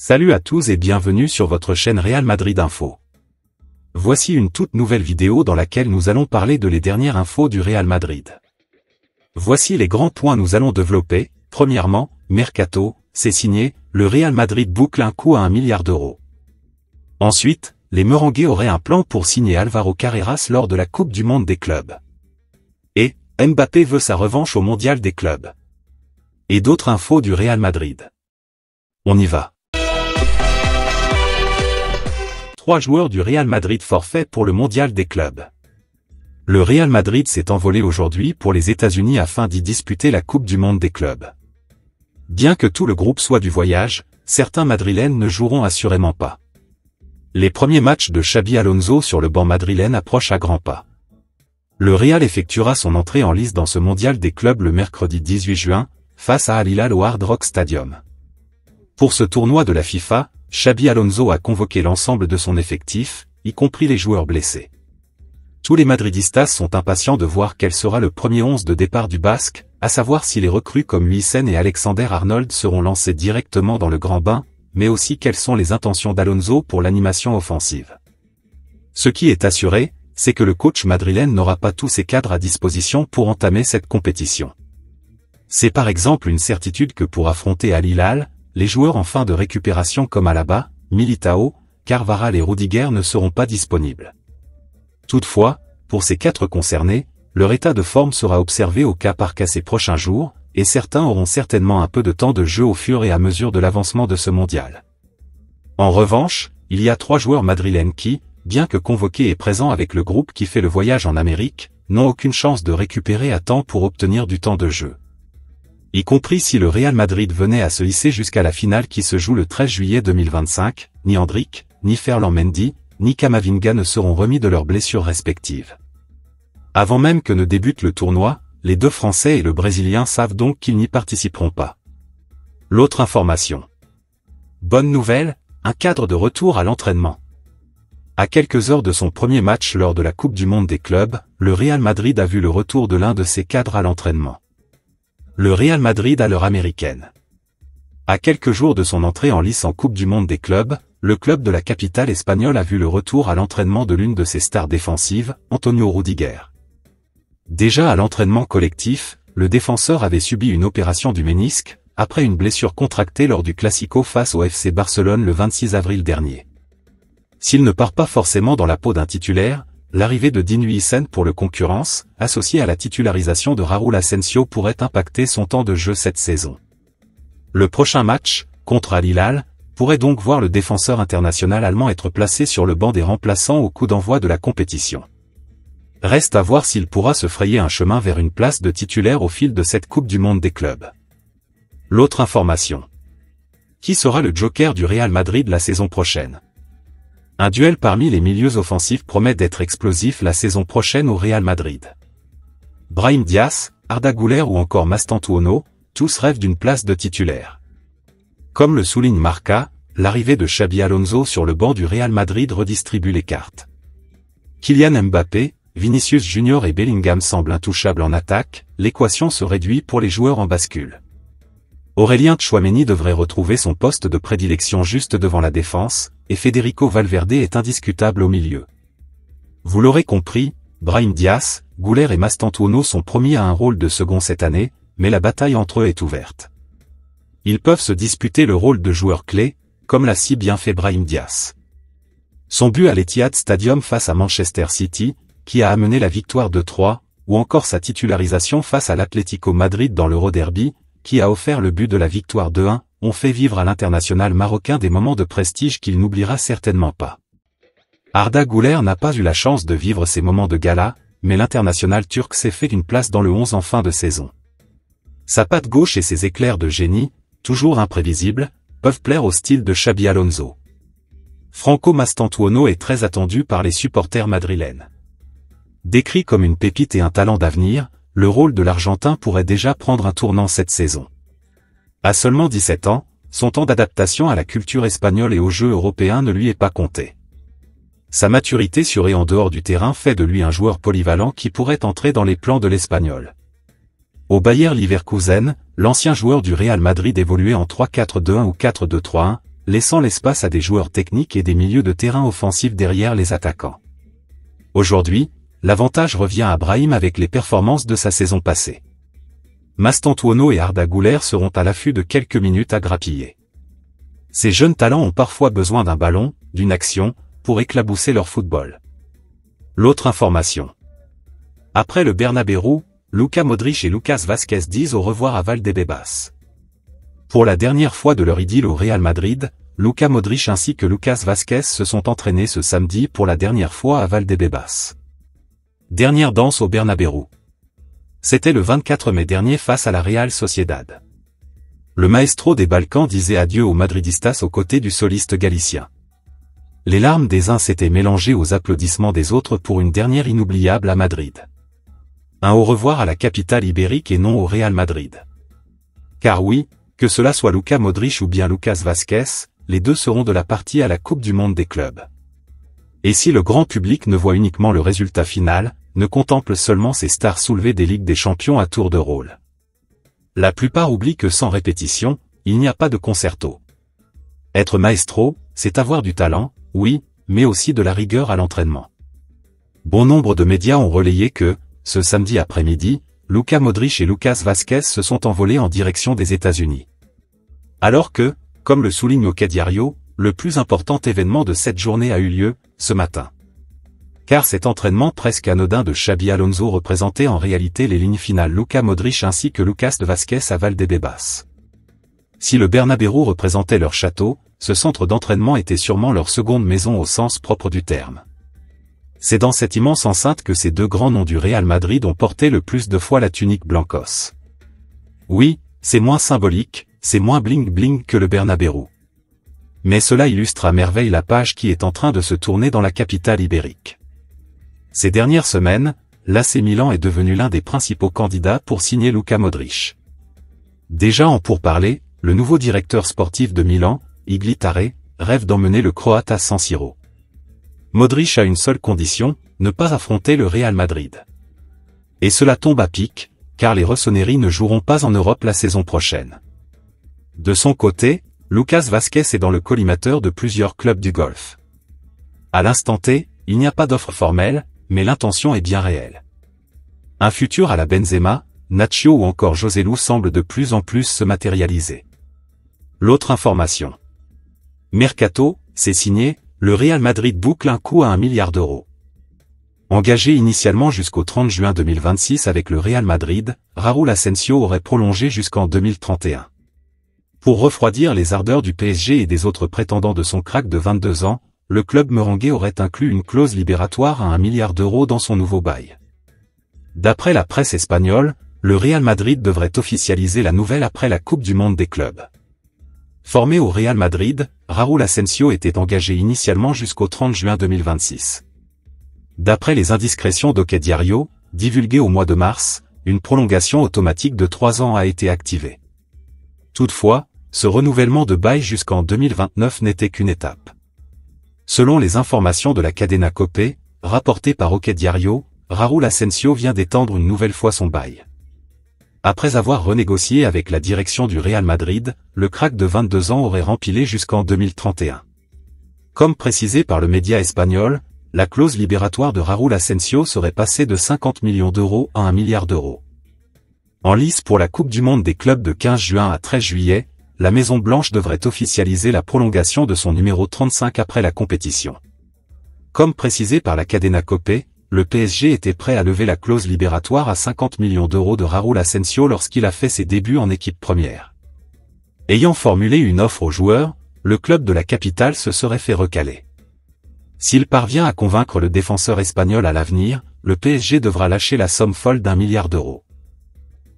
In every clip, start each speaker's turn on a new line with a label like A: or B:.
A: Salut à tous et bienvenue sur votre chaîne Real Madrid Info. Voici une toute nouvelle vidéo dans laquelle nous allons parler de les dernières infos du Real Madrid. Voici les grands points nous allons développer. Premièrement, Mercato, c'est signé, le Real Madrid boucle un coup à 1 milliard d'euros. Ensuite, les Merengues auraient un plan pour signer Álvaro Carreras lors de la Coupe du Monde des clubs. Et, Mbappé veut sa revanche au Mondial des clubs. Et d'autres infos du Real Madrid. On y va. 3 joueurs du Real Madrid forfait pour le Mondial des clubs. Le Real Madrid s'est envolé aujourd'hui pour les États-Unis afin d'y disputer la Coupe du Monde des clubs. Bien que tout le groupe soit du voyage, certains madrilènes ne joueront assurément pas. Les premiers matchs de Xabi Alonso sur le banc madrilène approchent à grands pas. Le Real effectuera son entrée en lice dans ce Mondial des clubs le mercredi 18 juin, face à Al Hilal au Hard Rock Stadium. Pour ce tournoi de la FIFA, Xabi Alonso a convoqué l'ensemble de son effectif, y compris les joueurs blessés. Tous les madridistas sont impatients de voir quel sera le premier 11 de départ du Basque, à savoir si les recrues comme Huijsen et Alexander-Arnold seront lancés directement dans le grand bain, mais aussi quelles sont les intentions d'Alonso pour l'animation offensive. Ce qui est assuré, c'est que le coach madrilène n'aura pas tous ses cadres à disposition pour entamer cette compétition. C'est par exemple une certitude que pour affronter Al Hilal, les joueurs en fin de récupération comme Alaba, Militao, Carvajal et Rudiger ne seront pas disponibles. Toutefois, pour ces 4 concernés, leur état de forme sera observé au cas par cas ces prochains jours, et certains auront certainement un peu de temps de jeu au fur et à mesure de l'avancement de ce mondial. En revanche, il y a 3 joueurs madrilènes qui, bien que convoqués et présents avec le groupe qui fait le voyage en Amérique, n'ont aucune chance de récupérer à temps pour obtenir du temps de jeu. Y compris si le Real Madrid venait à se hisser jusqu'à la finale qui se joue le 13 juillet 2025, ni Endrick, ni Ferland Mendy, ni Camavinga ne seront remis de leurs blessures respectives. Avant même que ne débute le tournoi, les 2 Français et le Brésilien savent donc qu'ils n'y participeront pas. L'autre information. Bonne nouvelle, un cadre de retour à l'entraînement. À quelques heures de son premier match lors de la Coupe du Monde des clubs, le Real Madrid a vu le retour de l'un de ses cadres à l'entraînement. Le Real Madrid à l'heure américaine. À quelques jours de son entrée en lice en Coupe du Monde des clubs, le club de la capitale espagnole a vu le retour à l'entraînement de l'une de ses stars défensives, Antonio Rudiger. Déjà à l'entraînement collectif, le défenseur avait subi une opération du ménisque, après une blessure contractée lors du Classico face au FC Barcelone le 26 avril dernier. S'il ne part pas forcément dans la peau d'un titulaire, l'arrivée de Dean Huijsen pour le concurrence, associée à la titularisation de Raúl Asensio pourrait impacter son temps de jeu cette saison. Le prochain match, contre Al Hilal, pourrait donc voir le défenseur international allemand être placé sur le banc des remplaçants au coup d'envoi de la compétition. Reste à voir s'il pourra se frayer un chemin vers une place de titulaire au fil de cette Coupe du Monde des clubs. L'autre information. Qui sera le joker du Real Madrid la saison prochaine ? Un duel parmi les milieux offensifs promet d'être explosif la saison prochaine au Real Madrid. Brahim Diaz, Arda Güler ou encore Mastantuono, tous rêvent d'une place de titulaire. Comme le souligne Marca, l'arrivée de Xabi Alonso sur le banc du Real Madrid redistribue les cartes. Kylian Mbappé, Vinicius Junior et Bellingham semblent intouchables en attaque, l'équation se réduit pour les joueurs en bascule. Aurélien Tchouaméni devrait retrouver son poste de prédilection juste devant la défense, et Federico Valverde est indiscutable au milieu. Vous l'aurez compris, Brahim Diaz, Güler et Mastantuono sont promis à un rôle de second cette année, mais la bataille entre eux est ouverte. Ils peuvent se disputer le rôle de joueur clé, comme l'a si bien fait Brahim Diaz. Son but à l'Etihad Stadium face à Manchester City, qui a amené la victoire de 3, ou encore sa titularisation face à l'Atlético Madrid dans l'Euroderby, qui a offert le but de la victoire de 1, ont fait vivre à l'international marocain des moments de prestige qu'il n'oubliera certainement pas. Arda Güler n'a pas eu la chance de vivre ces moments de gala, mais l'international turc s'est fait une place dans le 11 en fin de saison. Sa patte gauche et ses éclairs de génie, toujours imprévisibles, peuvent plaire au style de Xabi Alonso. Franco Mastantuono est très attendu par les supporters madrilènes. Décrit comme une pépite et un talent d'avenir, le rôle de l'Argentin pourrait déjà prendre un tournant cette saison. À seulement 17 ans, son temps d'adaptation à la culture espagnole et aux jeux européens ne lui est pas compté. Sa maturité sur et en dehors du terrain fait de lui un joueur polyvalent qui pourrait entrer dans les plans de l'Espagnol. Au Bayer Leverkusen, l'ancien joueur du Real Madrid évoluait en 3-4-2-1 ou 4-2-3-1, laissant l'espace à des joueurs techniques et des milieux de terrain offensifs derrière les attaquants. Aujourd'hui, l'avantage revient à Brahim avec les performances de sa saison passée. Mastantuono et Arda Güler seront à l'affût de quelques minutes à grappiller. Ces jeunes talents ont parfois besoin d'un ballon, d'une action, pour éclabousser leur football. L'autre information. Après le Bernabéu, Luka Modric et Lucas Vazquez disent au revoir à Valdebebas. Pour la dernière fois de leur idylle au Real Madrid, Luka Modric ainsi que Lucas Vazquez se sont entraînés ce samedi pour la dernière fois à Valdebebas. Dernière danse au Bernabéu. C'était le 24 mai dernier face à la Real Sociedad. Le maestro des Balkans disait adieu aux Madridistas aux côtés du soliste galicien. Les larmes des uns s'étaient mélangées aux applaudissements des autres pour une dernière inoubliable à Madrid. Un au revoir à la capitale ibérique et non au Real Madrid. Car oui, que cela soit Luka Modric ou bien Lucas Vazquez, les deux seront de la partie à la Coupe du Monde des clubs. Et si le grand public ne voit uniquement le résultat final, ne contemple seulement ces stars soulevées des Ligues des Champions à tour de rôle. La plupart oublient que sans répétition, il n'y a pas de concerto. Être maestro, c'est avoir du talent, oui, mais aussi de la rigueur à l'entraînement. Bon nombre de médias ont relayé que, ce samedi après-midi, Luka Modric et Lucas Vazquez se sont envolés en direction des États-Unis. Alors que, comme le souligne OK Diario, le plus important événement de cette journée a eu lieu, ce matin. Car cet entraînement presque anodin de Xabi Alonso représentait en réalité les lignes finales Luka Modric ainsi que Lucas Vazquez à Valdebebas. Si le Bernabéu représentait leur château, ce centre d'entraînement était sûrement leur seconde maison au sens propre du terme. C'est dans cette immense enceinte que ces deux grands noms du Real Madrid ont porté le plus de fois la tunique blancos. Oui, c'est moins symbolique, c'est moins bling-bling que le Bernabéu. Mais cela illustre à merveille la page qui est en train de se tourner dans la capitale ibérique. Ces dernières semaines, l'AC Milan est devenu l'un des principaux candidats pour signer Luka Modric. Déjà en pourparlers, le nouveau directeur sportif de Milan, Igli Tare, rêve d'emmener le Croate à San Siro. Modric a une seule condition, ne pas affronter le Real Madrid. Et cela tombe à pic, car les Rossoneri ne joueront pas en Europe la saison prochaine. De son côté, Lucas Vazquez est dans le collimateur de plusieurs clubs du Golfe. À l'instant T, il n'y a pas d'offre formelle, mais l'intention est bien réelle. Un futur à la Benzema, Nacho ou encore Joselu semble de plus en plus se matérialiser. L'autre information. Mercato, c'est signé, le Real Madrid boucle un coup à 1 milliard d'euros. Engagé initialement jusqu'au 30 juin 2026 avec le Real Madrid, Raúl Asensio aurait prolongé jusqu'en 2031. Pour refroidir les ardeurs du PSG et des autres prétendants de son crack de 22 ans, le club merengue aurait inclus une clause libératoire à 1 milliard d'euros dans son nouveau bail. D'après la presse espagnole, le Real Madrid devrait officialiser la nouvelle après la Coupe du Monde des clubs. Formé au Real Madrid, Raúl Asensio était engagé initialement jusqu'au 30 juin 2026. D'après les indiscrétions d'OK Diario, divulguées au mois de mars, une prolongation automatique de 3 ans a été activée. Toutefois, ce renouvellement de bail jusqu'en 2029 n'était qu'une étape. Selon les informations de la Cadena COPE, rapportées par OK Diario, Raúl Asensio vient d'étendre une nouvelle fois son bail. Après avoir renégocié avec la direction du Real Madrid, le crack de 22 ans aurait rempilé jusqu'en 2031. Comme précisé par le média espagnol, la clause libératoire de Raúl Asensio serait passée de 50 millions d'euros à 1 milliard d'euros. En lice pour la Coupe du Monde des clubs de 15 juin à 13 juillet, la Maison-Blanche devrait officialiser la prolongation de son numéro 35 après la compétition. Comme précisé par la Cadena COPE, le PSG était prêt à lever la clause libératoire à 50 millions d'euros de Raúl Asensio lorsqu'il a fait ses débuts en équipe première. Ayant formulé une offre aux joueurs, le club de la capitale se serait fait recaler. S'il parvient à convaincre le défenseur espagnol à l'avenir, le PSG devra lâcher la somme folle d'1 milliard d'euros.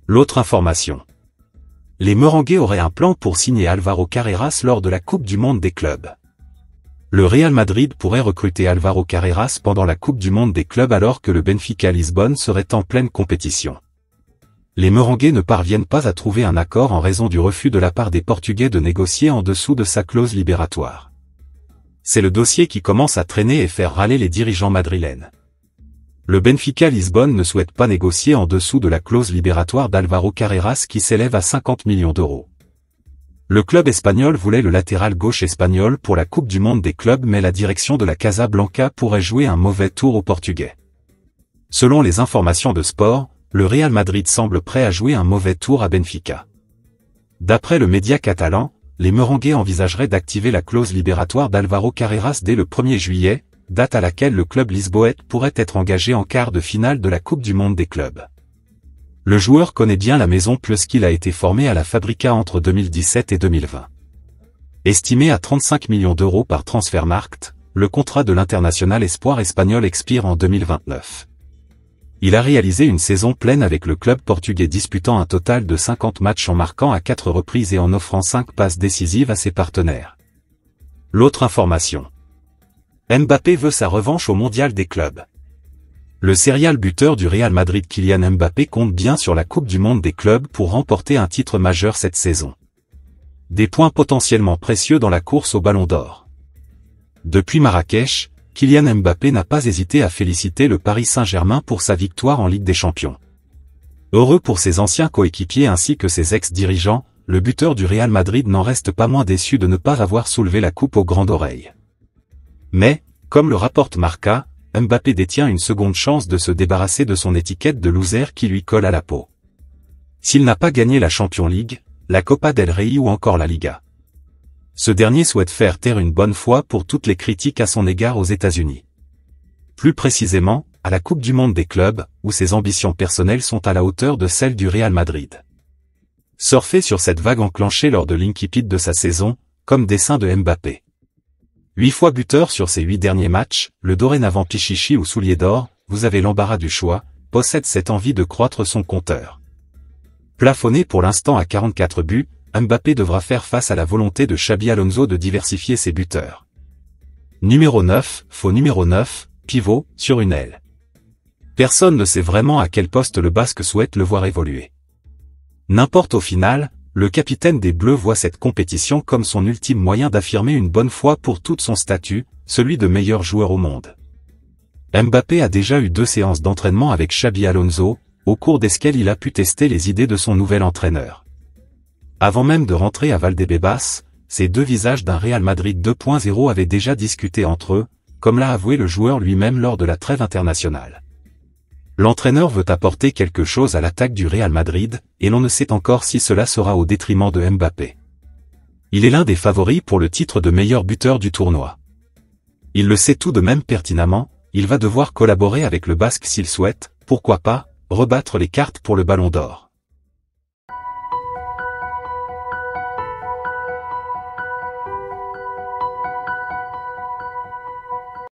A: L'autre information. Les merengues auraient un plan pour signer Álvaro Carreras lors de la Coupe du Monde des clubs. Le Real Madrid pourrait recruter Álvaro Carreras pendant la Coupe du Monde des clubs alors que le Benfica Lisbonne serait en pleine compétition. Les merengues ne parviennent pas à trouver un accord en raison du refus de la part des Portugais de négocier en dessous de sa clause libératoire. C'est le dossier qui commence à traîner et faire râler les dirigeants madrilènes. Le Benfica Lisbonne ne souhaite pas négocier en dessous de la clause libératoire d'Álvaro Carreras qui s'élève à 50 millions d'euros. Le club espagnol voulait le latéral gauche espagnol pour la Coupe du Monde des clubs, mais la direction de la Casa Blanca pourrait jouer un mauvais tour aux Portugais. Selon les informations de Sport, le Real Madrid semble prêt à jouer un mauvais tour à Benfica. D'après le média catalan, les Merengues envisageraient d'activer la clause libératoire d'Álvaro Carreras dès le 1er juillet, date à laquelle le club lisboète pourrait être engagé en quart de finale de la Coupe du Monde des clubs. Le joueur connaît bien la maison puisqu'il a été formé à la Fabrica entre 2017 et 2020. Estimé à 35 millions d'euros par Transfermarkt, le contrat de l'international espoir espagnol expire en 2029. Il a réalisé une saison pleine avec le club portugais, disputant un total de 50 matchs en marquant à 4 reprises et en offrant 5 passes décisives à ses partenaires. L'autre information. Mbappé veut sa revanche au mondial des clubs. Le serial buteur du Real Madrid Kylian Mbappé compte bien sur la Coupe du Monde des clubs pour remporter un titre majeur cette saison. Des points potentiellement précieux dans la course au Ballon d'Or. Depuis Marrakech, Kylian Mbappé n'a pas hésité à féliciter le Paris Saint-Germain pour sa victoire en Ligue des Champions. Heureux pour ses anciens coéquipiers ainsi que ses ex-dirigeants, le buteur du Real Madrid n'en reste pas moins déçu de ne pas avoir soulevé la coupe aux grandes oreilles. Mais, comme le rapporte Marca, Mbappé détient une seconde chance de se débarrasser de son étiquette de loser qui lui colle à la peau. S'il n'a pas gagné la Champions League, la Copa del Rey ou encore la Liga. Ce dernier souhaite faire taire une bonne fois pour toutes les critiques à son égard aux États-Unis. Plus précisément, à la Coupe du Monde des clubs, où ses ambitions personnelles sont à la hauteur de celles du Real Madrid. Surfez sur cette vague enclenchée lors de l'incipit de sa saison, comme dessin de Mbappé. 8 fois buteur sur ses 8 derniers matchs, le dorénavant Pichichi ou Soulier d'Or, vous avez l'embarras du choix, possède cette envie de croître son compteur. Plafonné pour l'instant à 44 buts, Mbappé devra faire face à la volonté de Xabi Alonso de diversifier ses buteurs. Numéro 9, faux numéro 9, pivot, sur une aile. Personne ne sait vraiment à quel poste le Basque souhaite le voir évoluer. N'importe au final, le capitaine des Bleus voit cette compétition comme son ultime moyen d'affirmer une bonne fois pour toutes son statut, celui de meilleur joueur au monde. Mbappé a déjà eu 2 séances d'entraînement avec Xabi Alonso, au cours desquelles il a pu tester les idées de son nouvel entraîneur. Avant même de rentrer à Valdebebas, ces deux visages d'un Real Madrid 2.0 avaient déjà discuté entre eux, comme l'a avoué le joueur lui-même lors de la trêve internationale. L'entraîneur veut apporter quelque chose à l'attaque du Real Madrid, et l'on ne sait encore si cela sera au détriment de Mbappé. Il est l'un des favoris pour le titre de meilleur buteur du tournoi. Il le sait tout de même pertinemment, il va devoir collaborer avec le Basque s'il souhaite, pourquoi pas, rebattre les cartes pour le Ballon d'Or.